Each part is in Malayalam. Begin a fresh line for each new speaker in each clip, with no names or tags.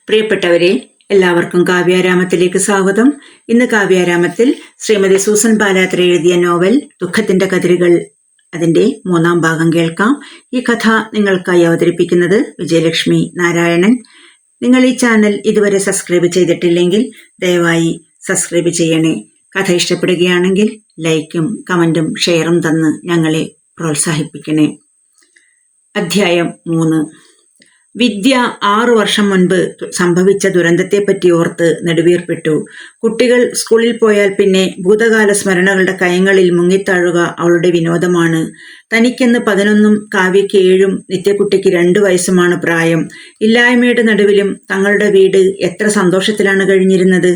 പ്രിയപ്പെട്ടവരെ, എല്ലാവർക്കും കാവ്യാരാമത്തിലേക്ക് സ്വാഗതം. ഇന്ന് കാവ്യാരാമത്തിൽ ശ്രീമതി സൂസൻ പാലാത്ര എഴുതിയ നോവൽ ദുഃഖത്തിന്റെ കതിരുകൾ അതിന്റെ 3-ാം ഭാഗം കേൾക്കാം. ഈ കഥ നിങ്ങൾക്കായി അവതരിപ്പിക്കുന്നത് വിജയലക്ഷ്മി നാരായണൻ. നിങ്ങൾ ഈ ചാനൽ ഇതുവരെ സബ്സ്ക്രൈബ് ചെയ്തിട്ടില്ലെങ്കിൽ ദയവായി സബ്സ്ക്രൈബ് ചെയ്യണേ. കഥ ഇഷ്ടപ്പെടുകയാണെങ്കിൽ ലൈക്കും കമന്റും ഷെയറും തന്ന് ഞങ്ങളെ പ്രോത്സാഹിപ്പിക്കണേ. അധ്യായം 3. വിദ്യ 6 വർഷം മുൻപ് സംഭവിച്ച ദുരന്തത്തെപ്പറ്റി ഓർത്ത് നെടുവീർപ്പിട്ടു. കുട്ടികൾ സ്കൂളിൽ പോയാൽ പിന്നെ ഭൂതകാല സ്മരണകളുടെ കയങ്ങളിൽ മുങ്ങിത്താഴുക അവളുടെ വിനോദമാണ്. തനിക്കെന്ന് 11ഉം കാവ്യയ്ക്ക് 7ഉം നിത്യക്കുട്ടിക്ക് 2 വയസ്സുമാണ് പ്രായം. ഇല്ലായ്മയുടെ നടുവിലും തങ്ങളുടെ വീട് എത്ര സന്തോഷത്തിലാണ് കഴിഞ്ഞിരുന്നത്.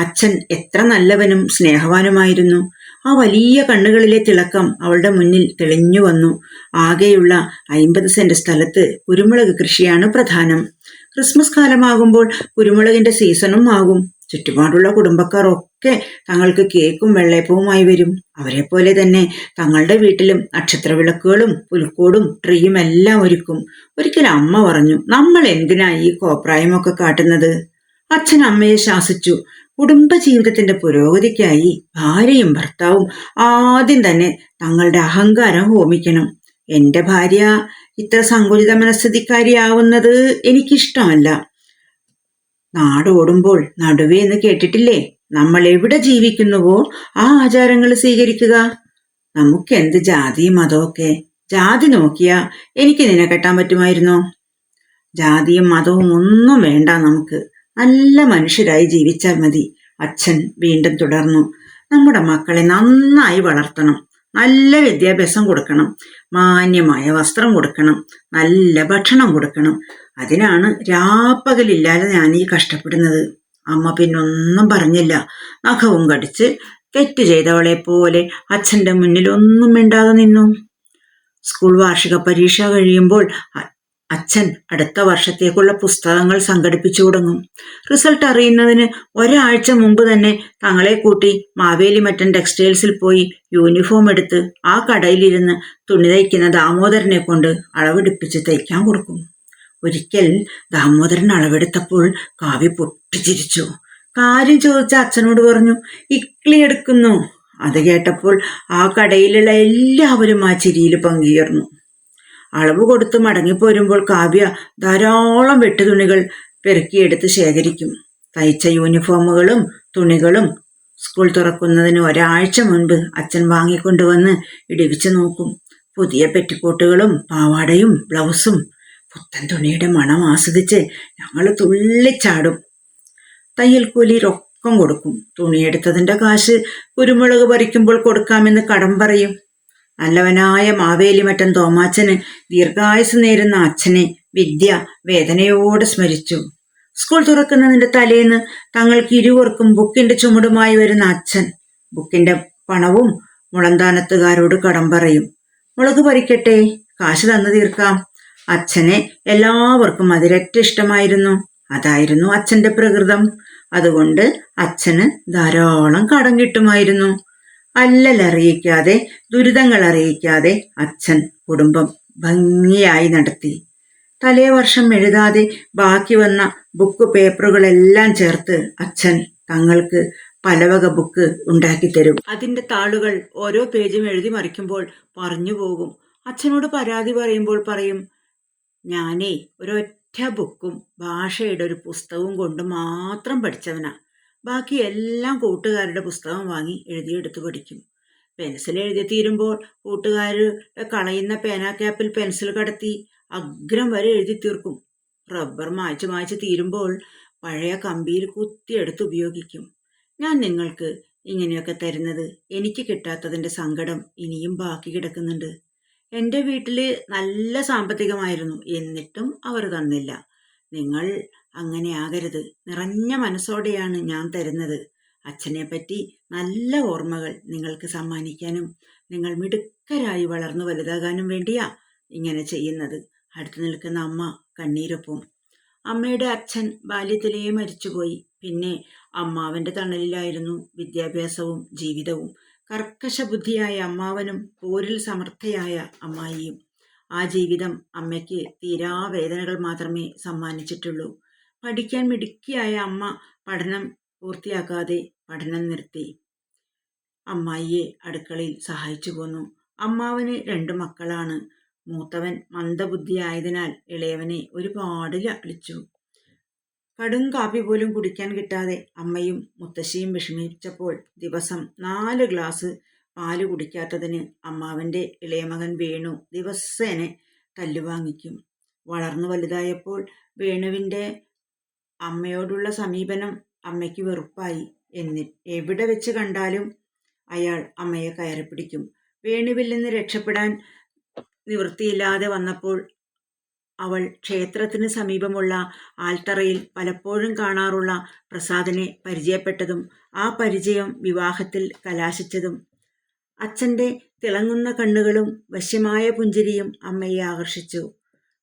അച്ഛൻ എത്ര നല്ലവനും സ്നേഹവാനുമായിരുന്നു. ആ വലിയ കണ്ണുകളിലെ തിളക്കം അവളുടെ മുന്നിൽ തെളിഞ്ഞു വന്നു. ആകെയുള്ള 50 സെന്റ് സ്ഥലത്ത് കുരുമുളക് കൃഷിയാണ് പ്രധാനം. ക്രിസ്മസ് കാലമാകുമ്പോൾ കുരുമുളകിന്റെ സീസണും ആകും. ചുറ്റുപാടുള്ള കുടുംബക്കാർ ഒക്കെ തങ്ങൾക്ക് കേക്കും വെള്ളയപ്പവുമായി വരും. അവരെ പോലെ തന്നെ തങ്ങളുടെ വീട്ടിലും നക്ഷത്രവിളക്കുകളും പുൽക്കൂടും ട്രീയും എല്ലാം ഒരുക്കും. ഒരിക്കൽ അമ്മ പറഞ്ഞു, നമ്മൾ എന്തിനാ ഈ കോപ്രായമൊക്കെ കാട്ടുന്നത്? അച്ഛൻ അമ്മയെ ശാസിച്ചു. കുടുംബജീവിതത്തിന്റെ പുരോഗതിക്കായി ഭാര്യയും ഭർത്താവും ആദ്യം തന്നെ തങ്ങളുടെ അഹങ്കാരം ഹോമിക്കണം. എന്റെ ഭാര്യ ഇത്ര സങ്കുചിത മനസ്ഥിതിക്കാരിയാവുന്നത് എനിക്കിഷ്ടമല്ല. നാടോടുമ്പോൾ നടുവേ എന്ന് കേട്ടിട്ടില്ലേ? നമ്മൾ എവിടെ ജീവിക്കുന്നുവോ ആ ആചാരങ്ങൾ സ്വീകരിക്കുക. നമുക്കെന്ത് ജാതിയും മതമൊക്കെ. ജാതി നോക്കിയാ എനിക്ക് നിന്നെ കെട്ടാൻ പറ്റുമായിരുന്നോ? ജാതിയും മതവും ഒന്നും വേണ്ട നമുക്ക്. നല്ല മനുഷ്യരായി ജീവിച്ചാൽ മതി. അച്ഛൻ വീണ്ടും തുടർന്നു. നമ്മുടെ മക്കളെ നന്നായി വളർത്തണം. നല്ല വിദ്യാഭ്യാസം കൊടുക്കണം. മാന്യമായ വസ്ത്രം കൊടുക്കണം. നല്ല ഭക്ഷണം കൊടുക്കണം. അതിനാണ് രാപ്പകലില്ലാതെ ഞാൻ ഈ കഷ്ടപ്പെടുന്നത്. അമ്മ പിന്നൊന്നും പറഞ്ഞില്ല. നഖവും കടിച്ച് തെറ്റ് ചെയ്തവളെ പോലെ അച്ഛന്റെ മുന്നിൽ ഒന്നും മിണ്ടാതെ നിന്നു. സ്കൂൾ വാർഷിക പരീക്ഷ കഴിയുമ്പോൾ അച്ഛൻ അടുത്ത വർഷത്തേക്കുള്ള പുസ്തകങ്ങൾ സംഘടിപ്പിച്ചു തുടങ്ങും. റിസൾട്ട് അറിയുന്നതിന് ഒരാഴ്ച മുമ്പ് തന്നെ തങ്ങളെ കൂട്ടി മാവേലിമറ്റം ടെക്സ്റ്റൈൽസിൽ പോയി യൂണിഫോം എടുത്ത് ആ കടയിലിരുന്ന് തുണി തയ്ക്കുന്ന ദാമോദരനെ കൊണ്ട് അളവെടുപ്പിച്ച് തയ്ക്കാൻ കൊടുക്കും. ഒരിക്കൽ ദാമോദരൻ അളവെടുത്തപ്പോൾ കാവ്യ പൊട്ടിച്ചിരിച്ചു. കാര്യം ചോദിച്ച അച്ഛനോട് പറഞ്ഞു, ഇക്ലി എടുക്കുന്നു. അത് കേട്ടപ്പോൾ ആ കടയിലുള്ള എല്ലാവരും ആ ചിരിയിൽ പങ്കുചേർന്നു. അളവ് കൊടുത്ത് മടങ്ങിപ്പോരുമ്പോൾ കാവ്യ ധാരാളം വെട്ടുതുണികൾ പെറുക്കിയെടുത്ത് ശേഖരിക്കും. തയ്ച്ച യൂണിഫോമുകളും തുണികളും സ്കൂൾ തുറക്കുന്നതിന് ഒരാഴ്ച മുൻപ് അച്ഛൻ വാങ്ങിക്കൊണ്ടുവന്ന് ഇടിവിച്ചു നോക്കും. പുതിയ പെറ്റിക്കോട്ടുകളും പാവാടയും ബ്ലൗസും പുത്തൻ തുണിയുടെ മണം ആസ്വദിച്ച് ഞങ്ങൾ തുള്ളിച്ചാടും. തയ്യൽക്കൂലി രൊക്കം കൊടുക്കും. തുണിയെടുത്തതിന്റെ കാശ് കുരുമുളക് പറിക്കുമ്പോൾ കൊടുക്കാമെന്ന് കടം പറയും. നല്ലവനായ മാവേലിമറ്റം തോമാച്ചന് ദീർഘായുസ് നേരുന്ന അച്ഛനെ വിദ്യ വേദനയോടെ സ്മരിച്ചു. സ്കൂൾ തുറക്കുന്നതിന്റെ തലേന്ന് തങ്ങൾക്ക് ഇരുവർക്കും ബുക്കിന്റെ ചുമടുമായി വരുന്ന അച്ഛൻ ബുക്കിന്റെ പണവും മുളന്താനത്തുകാരോട് കടം പറയും. മുളക് പറിക്കട്ടെ, കാശ് തന്നു തീർക്കാം. അച്ഛനെ എല്ലാവർക്കും അതിരറ്റ ഇഷ്ടമായിരുന്നു. അതായിരുന്നു അച്ഛന്റെ പ്രകൃതം. അതുകൊണ്ട് അച്ഛന് ധാരാളം കടം കിട്ടുമായിരുന്നു. അല്ലലറിയിക്കാതെ ദുരിതങ്ങൾ അറിയിക്കാതെ അച്ഛൻ കുടുംബം ഭംഗിയായി നടത്തി. തലേ വർഷം എഴുതാതെ ബാക്കി വന്ന ബുക്ക് പേപ്പറുകളെല്ലാം ചേർത്ത് അച്ഛൻ തങ്ങൾക്ക് പലവക ബുക്ക് ഉണ്ടാക്കി തരും. അതിന്റെ താളുകൾ ഓരോ പേജും എഴുതി മറിക്കുമ്പോൾ പറഞ്ഞു പോകും. അച്ഛനോട് പരാതി പറയുമ്പോൾ പറയും, ഞാനേ ഒരൊറ്റ ബുക്കും ഭാഷയുടെ ഒരു പുസ്തകവും കൊണ്ട് മാത്രം പഠിച്ചവനാ. ബാക്കി എല്ലാം കൂട്ടുകാരുടെ പുസ്തകം വാങ്ങി എഴുതിയെടുത്ത് പഠിക്കും. പെൻസിൽ എഴുതി തീരുമ്പോൾ കൂട്ടുകാരുടെ കളയുന്ന പേനാ ക്യാപ്പിൽ പെൻസിൽ കടത്തി അഗ്രം വരെ എഴുതി തീർക്കും. റബ്ബർ മായ്ച്ച് തീരുമ്പോൾ പഴയ കമ്പിയിൽ കുത്തിയെടുത്ത് ഉപയോഗിക്കും. ഞാൻ നിങ്ങൾക്ക് ഇങ്ങനെയൊക്കെ തരുന്നത് എനിക്ക് കിട്ടാത്തതിന്റെ സങ്കടം ഇനിയും ബാക്കി കിടക്കുന്നുണ്ട്. എൻ്റെ വീട്ടില് നല്ല സാമ്പത്തികമായിരുന്നു, എന്നിട്ടും അവർ തന്നില്ല. നിങ്ങൾ അങ്ങനെ ആകരുത്. നിറഞ്ഞ മനസ്സോടെയാണ് ഞാൻ തരുന്നത്. അച്ഛനെ പറ്റി നല്ല ഓർമ്മകൾ നിങ്ങൾക്ക് സമ്മാനിക്കാനും നിങ്ങൾ മിടുക്കരായി വളർന്നു വലുതാകാനും വേണ്ടിയാ ഇങ്ങനെ ചെയ്യുന്നത്. അടുത്തു നിൽക്കുന്ന അമ്മ കണ്ണീരൊപ്പും. അമ്മയുടെ അച്ഛൻ ബാല്യത്തിലേ മരിച്ചുപോയി. പിന്നെ അമ്മാവന്റെ തണലിലായിരുന്നു വിദ്യാഭ്യാസവും ജീവിതവും. കർക്കശ ബുദ്ധിയായ അമ്മാവനും പോരിൽ സമർത്ഥയായ അമ്മായിയും. ആ ജീവിതം അമ്മയ്ക്ക് തീരാവേദനകൾ മാത്രമേ സമ്മാനിച്ചിട്ടുള്ളൂ. പഠിക്കാൻ മിടുക്കിയായ അമ്മ പഠനം പൂർത്തിയാക്കാതെ പഠനം നിർത്തി. അമ്മായിയെ അടുക്കളയിൽ സഹായിച്ചു പോന്നു. അമ്മാവന് 2 മക്കളാണ്. മൂത്തവൻ മന്ദബുദ്ധിയായതിനാൽ ഇളയവനെ ഒരുപാട് ലാളിച്ചു. കടും കാപ്പി പോലും കുടിക്കാൻ കിട്ടാതെ അമ്മയും മുത്തശ്ശിയും വിഷമിച്ചപ്പോൾ ദിവസം 4 ഗ്ലാസ് പാല് കുടിക്കാത്തതിന് അമ്മാവന്റെ ഇളയ മകൻ വേണു ദിവസേന തല്ലുവാങ്ങിക്കും. വളർന്നു വലുതായപ്പോൾ വേണുവിന്റെ അമ്മയോടുള്ള സമീപനം അമ്മയ്ക്ക് വെറുപ്പായി. എവിടെ വെച്ച് കണ്ടാലും അയാൾ അമ്മയെ കയറിപ്പിടിക്കും. വേണുവിൽ നിന്ന് രക്ഷപ്പെടാൻ നിവൃത്തിയില്ലാതെ വന്നപ്പോൾ അവൾ ക്ഷേത്രത്തിന് സമീപമുള്ള ആൽത്തറയിൽ പലപ്പോഴും കാണാറുള്ള പ്രസാദിനെ പരിചയപ്പെട്ടതും ആ പരിചയം വിവാഹത്തിൽ കലാശിച്ചതും അച്ഛൻ്റെ തിളങ്ങുന്ന കണ്ണുകളും വശ്യമായ പുഞ്ചിരിയും അമ്മയെ ആകർഷിച്ചു.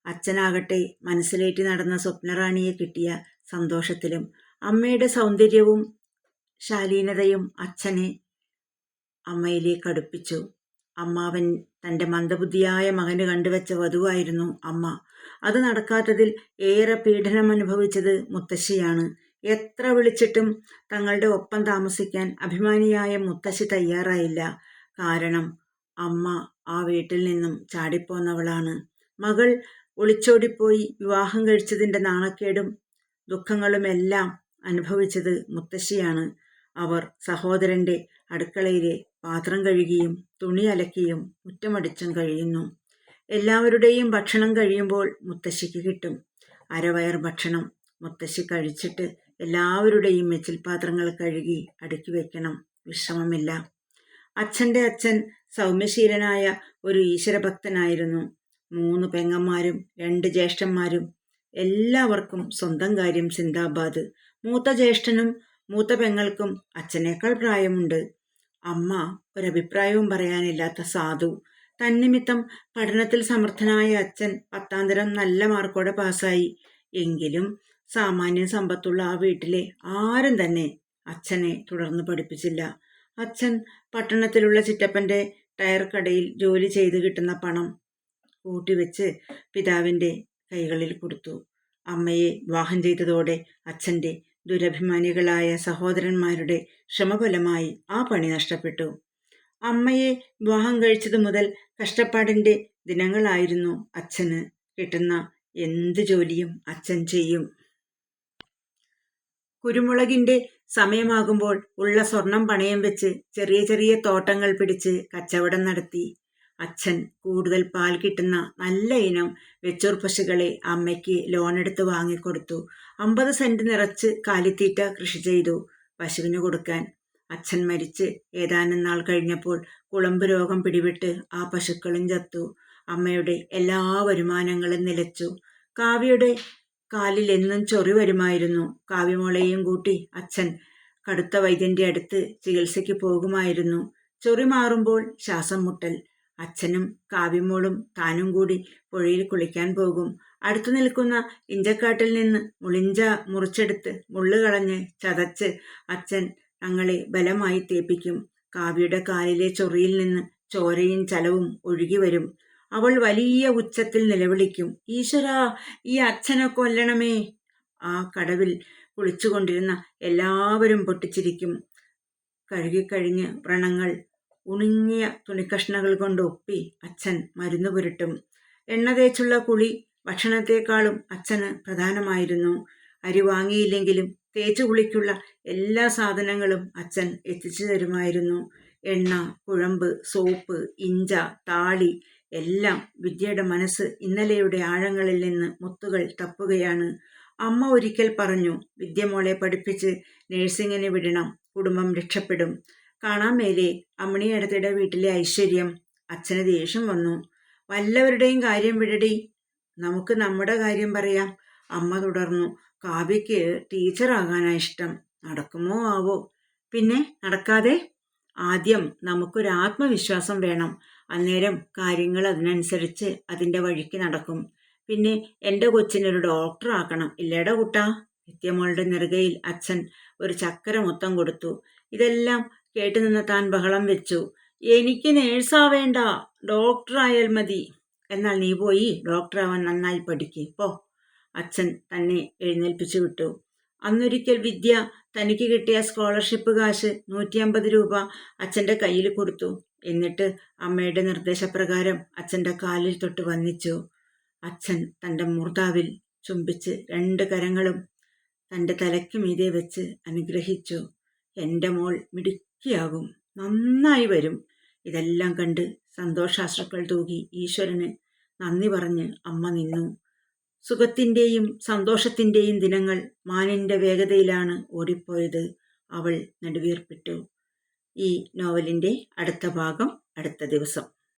അച്ഛനാകട്ടെ മനസ്സിലേറ്റി നടന്ന സ്വപ്നറാണിയെ കിട്ടിയ സന്തോഷത്തിലും അമ്മയുടെ സൗന്ദര്യവും ശാലീനതയും അച്ഛനെ അമ്മയിലേക്ക് അടുപ്പിച്ചു. അമ്മാവൻ തൻ്റെ മന്ദബുദ്ധിയായ മകന് കണ്ടുവച്ച വധുവായിരുന്നു അമ്മ. അത് നടക്കാത്തതിൽ ഏറെ പീഡനം അനുഭവിച്ചത് മുത്തശ്ശിയാണ്. എത്ര വിളിച്ചിട്ടും തങ്ങളുടെ ഒപ്പം താമസിക്കാൻ അഭിമാനിയായ മുത്തശ്ശി തയ്യാറായില്ല. കാരണം അമ്മ ആ വീട്ടിൽ നിന്നും ചാടിപ്പോന്നവളാണ്. മകൾ ഒളിച്ചോടിപ്പോയി വിവാഹം കഴിച്ചതിൻ്റെ നാണക്കേടും ദുഃഖങ്ങളുമെല്ലാം അനുഭവിച്ചത് മുത്തശ്ശിയാണ്. അവർ സഹോദരന്റെ അടുക്കളയിലെ പാത്രം കഴുകിയും തുണി അലക്കിയും മുറ്റമടിച്ചും കഴിയുന്നു. എല്ലാവരുടെയും ഭക്ഷണം കഴിയുമ്പോൾ മുത്തശ്ശിക്ക് കിട്ടും. അരവയർ ഭക്ഷണം മുത്തശ്ശി കഴിച്ചിട്ട് എല്ലാവരുടെയും പാത്രങ്ങൾ കഴുകി അടുക്കി വെക്കണം. വിശ്രമമില്ല. അച്ഛൻ്റെ അച്ഛൻ സൗമ്യശീലനായ ഒരു ഈശ്വരഭക്തനായിരുന്നു. 3 പെങ്ങന്മാരും 2 ജ്യേഷ്ഠന്മാരും. എല്ലാവർക്കും സ്വന്തം കാര്യം സിന്ദാബാദ്. മൂത്ത ജ്യേഷ്ഠനും മൂത്ത പെങ്ങൾക്കും അച്ഛനേക്കാൾ പ്രായമുണ്ട്. അമ്മ ഒരഭിപ്രായവും പറയാനില്ലാത്ത സാധു. തന്നിമിത്തം പഠനത്തിൽ സമർത്ഥനായ അച്ഛൻ 10ാം തരം നല്ല മാർക്കോടെ പാസ്സായി. എങ്കിലും സാമാന്യ സമ്പത്തുള്ള ആ വീട്ടിലെ ആരും തന്നെ അച്ഛനെ തുടർന്ന് പഠിപ്പിച്ചില്ല. അച്ഛൻ പട്ടണത്തിലുള്ള ചിറ്റപ്പൻ്റെ ടയർ കടയിൽ ജോലി ചെയ്ത് കിട്ടുന്ന പണം കൂട്ടിവെച്ച് പിതാവിൻ്റെ കൈകളിൽ കൊടുത്തു. അമ്മയെ വിവാഹം ചെയ്തതോടെ അച്ഛൻ്റെ ദുരഭിമാനികളായ സഹോദരന്മാരുടെ ശ്രമഫലമായി ആ പണി നഷ്ടപ്പെട്ടു. അമ്മയെ വിവാഹം കഴിച്ചതു മുതൽ കഷ്ടപ്പാടിൻ്റെ ദിനങ്ങളായിരുന്നു അച്ഛന്. കിട്ടുന്ന എന്ത് ജോലിയും അച്ഛൻ ചെയ്യും. കുരുമുളകിൻ്റെ സമയമാകുമ്പോൾ ഉള്ള സ്വർണം പണയം വെച്ച് ചെറിയ ചെറിയ തോട്ടങ്ങൾ പിടിച്ച് കച്ചവടം നടത്തി. അച്ഛൻ കൂടുതൽ പാൽ കിട്ടുന്ന നല്ല ഇനം വെച്ചൂർ പശുക്കളെ അമ്മയ്ക്ക് ലോണെടുത്ത് വാങ്ങിക്കൊടുത്തു. 50 സെന്റ് നിറച്ച് കാലിത്തീറ്റ കൃഷി ചെയ്തു പശുവിന് കൊടുക്കാൻ. അച്ഛൻ മരിച്ച് ഏതാനും നാൾ കഴിഞ്ഞപ്പോൾ കുളമ്പ് രോഗം പിടിപെട്ട് ആ പശുക്കളും ചത്തു. അമ്മയുടെ എല്ലാ വരുമാനങ്ങളും നിലച്ചു. കാവ്യയുടെ കാലിൽ എന്നും ചൊറി വരുമായിരുന്നു. കാവ്യമോളെയും കൂട്ടി അച്ഛൻ കടുത്ത വൈദ്യന്റെ അടുത്ത് ചികിത്സയ്ക്ക് പോകുമായിരുന്നു. ചൊറി മാറുമ്പോൾ ശ്വാസം മുട്ടൽ. അച്ഛനും കാവ്യമോളും താനും കൂടി പുഴയിൽ കുളിക്കാൻ പോകും. അടുത്തു നിൽക്കുന്ന ഇഞ്ചക്കാട്ടിൽ നിന്ന് മുളിഞ്ച മുറിച്ചെടുത്ത് മുള്ളു കളഞ്ഞ് ചതച്ച് അച്ഛൻ ഞങ്ങളെ ബലമായി തേപ്പിക്കും. കാവ്യയുടെ കാലിലെ ചൊറിയിൽ നിന്ന് ചോരയും ചലവും ഒഴുകി വരും. അവൾ വലിയ ഉച്ചത്തിൽ നിലവിളിക്കും, ഈശ്വരാ, ഈ അച്ഛനെ കൊല്ലണമേ. ആ കടവിൽ കുളിച്ചുകൊണ്ടിരുന്ന എല്ലാവരും പൊട്ടിച്ചിരിക്കും. കഴുകിക്കഴിഞ്ഞ് വ്രണങ്ങൾ ഉണങ്ങിയ തുണിക്കഷ്ണകൾ കൊണ്ട് ഒപ്പി അച്ഛൻ മരുന്ന് പുരട്ടും. എണ്ണ തേച്ചുള്ള കുളി ഭക്ഷണത്തെക്കാളും അച്ഛന് പ്രധാനമായിരുന്നു. അരി വാങ്ങിയില്ലെങ്കിലും തേച്ചു കുളിക്കുള്ള എല്ലാ സാധനങ്ങളും അച്ഛൻ എത്തിച്ചു തരുമായിരുന്നു. എണ്ണ, കുഴമ്പ്, സോപ്പ്, ഇഞ്ച, താളി എല്ലാം. വിദ്യയുടെ മനസ്സ് ഇന്നലെയുടെ ആഴങ്ങളിൽ നിന്ന് മുത്തുകൾ തപ്പുകയാണ്. അമ്മ ഒരിക്കൽ പറഞ്ഞു, വിദ്യ മോളെ പഠിപ്പിച്ച് നേഴ്സിങ്ങിന് വിടണം, കുടുംബം രക്ഷപ്പെടും. കാണാൻ മേലെ അമ്മിണിയടുത്തിടെ വീട്ടിലെ ഐശ്വര്യം. അച്ഛന് ദേഷ്യം വന്നു. വല്ലവരുടെയും കാര്യം വിടടി, നമുക്ക് നമ്മുടെ കാര്യം പറയാം. അമ്മ തുടർന്നു, കാവ്യയ്ക്ക് ടീച്ചറാകാനാ ഇഷ്ടം. നടക്കുമോ ആവോ? പിന്നെ നടക്കാതെ? ആദ്യം നമുക്കൊരു ആത്മവിശ്വാസം വേണം. അന്നേരം കാര്യങ്ങൾ അതിനനുസരിച്ച് അതിൻ്റെ വഴിക്ക് നടക്കും. പിന്നെ എൻ്റെ കൊച്ചിനൊരു ഡോക്ടറാക്കണം, ഇല്ലേടാ കുട്ടാ? നിത്യമോളുടെ നെറുകയിൽ അച്ഛൻ ഒരു ചക്കര മൊത്തം കൊടുത്തു. ഇതെല്ലാം കേട്ടുനിന്ന താൻ ബഹളം വെച്ചു, എനിക്ക് നേഴ്സാവേണ്ട, ഡോക്ടറായാൽ മതി. എന്നാൽ നീ പോയി ഡോക്ടറാവാൻ നന്നായി പഠിക്ക് പോ. അച്ഛൻ തന്നെ എഴുന്നേൽപ്പിച്ചു വിട്ടു. അന്നൊരിക്കൽ വിദ്യ തനിക്ക് കിട്ടിയ സ്കോളർഷിപ്പ് കാശ് 150 രൂപ അച്ഛൻ്റെ കയ്യിൽ കൊടുത്തു. എന്നിട്ട് അമ്മയുടെ നിർദ്ദേശപ്രകാരം അച്ഛൻ്റെ കാലിൽ തൊട്ട് വന്ദിച്ചു. അച്ഛൻ തൻ്റെ മൂർധാവിൽ ചുംബിച്ച് 2 കരങ്ങളും തൻ്റെ തലയ്ക്ക് മീതെ വെച്ച് അനുഗ്രഹിച്ചു. എൻ്റെ മോൾ മിടുക്കിയാകും, നന്നായി വരും. ഇതെല്ലാം കണ്ട് സന്തോഷാശ്രുക്കൾ തൂകി ഈശ്വരന് നന്ദി പറഞ്ഞ് അമ്മ നിന്നു. സുഖത്തിൻ്റെയും സന്തോഷത്തിൻ്റെയും ദിനങ്ങൾ മാനിൻ്റെ വേഗതയിലാണ് ഓടിപ്പോയത്. അവൾ നെടുവീർപ്പിട്ടു. ഈ നോവലിൻ്റെ അടുത്ത ഭാഗം അടുത്ത ദിവസം.